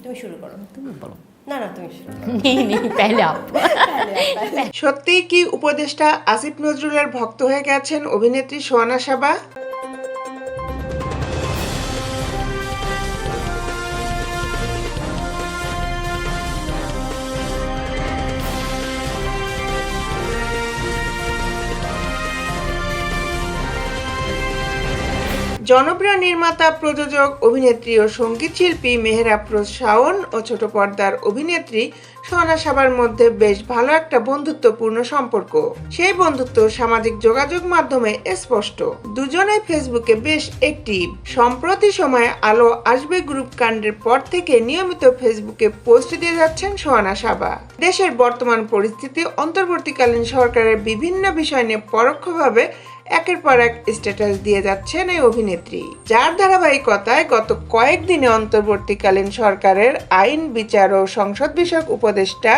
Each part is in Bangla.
তুমি শুরু করো। তুমি বলো। না না তুমি শুরু করো। नहीं पहले आप। সত্যিই কি উপদেষ্টা আসিফ নজরুলের ভক্ত হয়ে গেছেন অভিনেত্রী সোহানা সাবা? জনপ্রিয় নির্মাতা, প্রযোজক, অভিনেত্রী ও সঙ্গীত শিল্পী মেহের আফরোজ শাওন ও ছোট পর্দার অভিনেত্রী সোহানা সাবার মধ্যে বেশ ভালো একটা বন্ধুত্বপূর্ণ সম্পর্ক। সেই বন্ধুত্ব সামাজিক যোগাযোগ মাধ্যমে স্পষ্ট। দুজনেই ফেসবুকে বেশ অ্যাক্টিভ। সম্প্রতি সময়ে আলো আসবে গ্রুপ কাণ্ডের পর থেকে নিয়মিত ফেসবুকে পোস্ট দিয়ে যাচ্ছেন সোহানা সাবা। দেশের বর্তমান পরিস্থিতি, অন্তর্বর্তীকালীন সরকারের বিভিন্ন বিষয় নিয়ে পরোক্ষভাবে একের পর এক স্ট্যাটাস দিয়ে যাচ্ছেন এই অভিনেত্রী, যার ধারাবাহিকতায় গত কয়েকদিনে অন্তর্বর্তীকালীন সরকারের আইন, বিচার ও সংসদ বিষয়ক উপদেষ্টা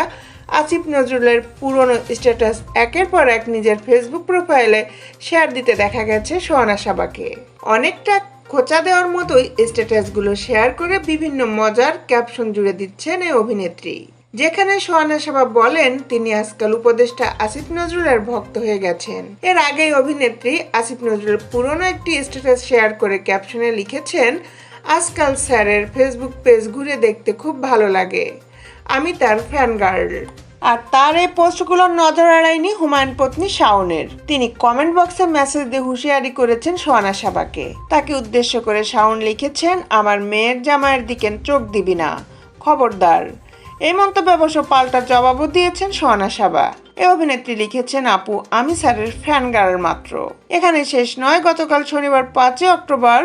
আসিফ নজরুলের পুরনো স্ট্যাটাস একের পর এক নিজের ফেসবুক প্রোফাইলে শেয়ার দিতে দেখা গেছে সোহানা সাবাকে। অনেকটা খোঁচা দেওয়ার মতোই স্ট্যাটাসগুলো শেয়ার করে বিভিন্ন মজার ক্যাপশন জুড়ে দিচ্ছেন এই অভিনেত্রী, যেখানে সোহানা সাবা বলেন তিনি আজকাল উপদেষ্টা আসিফ নজরুলের ভক্ত হয়ে গেছেন। এর আগেই অভিনেত্রী আসিফ নজরুলের পুরনো একটি স্ট্যাটাস শেয়ার করে ক্যাপশনে লিখেছেন, আজকাল স্যারের ফেসবুক পেজ ঘুরে দেখতে খুব ভালো লাগে, আমি তার ফ্যান গার্ল। আর তার এই পোস্টগুলোর নজর এড়ায়নি হুমায়ুন পত্নী শাওনের। তিনি কমেন্ট বক্সে মেসেজ দিয়ে হুঁশিয়ারি করেছেন সোহানা সাবাকে। তাকে উদ্দেশ্য করে শাওন লিখেছেন, আমার মেয়ের জামাইয়ের দিকে চোখ দিবি না, খবরদার। এই মন্তব্যে অবশ্য পাল্টা জবাবও দিয়েছেন সোহানা সাবা। এই অভিনেত্রী লিখেছেন, আপু আমি স্যারের ফ্যান গার্ল মাত্র। এখানে শেষ নয়, গতকাল শনিবার 5 অক্টোবর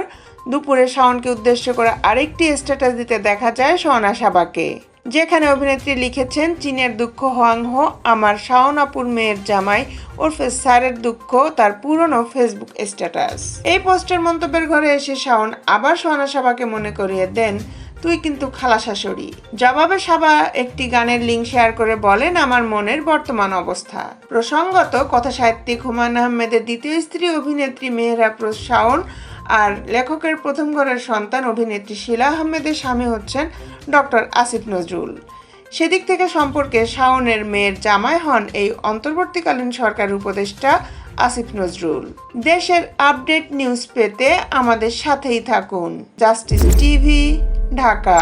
দুপুরে শাওনকে উদ্দেশ্য করে আরেকটি স্ট্যাটাস দিতে দেখা যায় সোহানা সাবাকে, যেখানে অভিনেত্রী লিখেছেন, চীনের দুঃখ হোয়াংহো আমার শাওন আপুর মেয়ের জামাই ওরফে স্যারের দুঃখ, তার পুরনো ফেসবুক স্ট্যাটাস। এই পোস্টের মন্তব্যের ঘরে এসে শাওন আবার সোহানা সাবাকে মনে করিয়ে দেন, তুই কিন্তু খালা শাশুড়ি। জবাবে সাবা একটি গানের লিঙ্ক শেয়ার করে বলেন, আমার মনের বর্তমান অবস্থা। প্রসঙ্গত, কথা সাহিত্যিক হুমায়ুন আহমেদের দ্বিতীয় স্ত্রী অভিনেত্রী মেহের আফরোজ শাওন আর লেখকের প্রথম ঘরের সন্তান অভিনেত্রী শিলা আহমেদের স্বামী হচ্ছেন ডক্টর আসিফ নজরুল। সেদিক থেকে সম্পর্কে শাওনের মেয়ের জামাই হন এই অন্তর্বর্তীকালীন সরকারের উপদেষ্টা আসিফ নজরুল। দেশের আপডেট নিউজ পেতে আমাদের সাথেই থাকুন। Justice TV, Dhaka.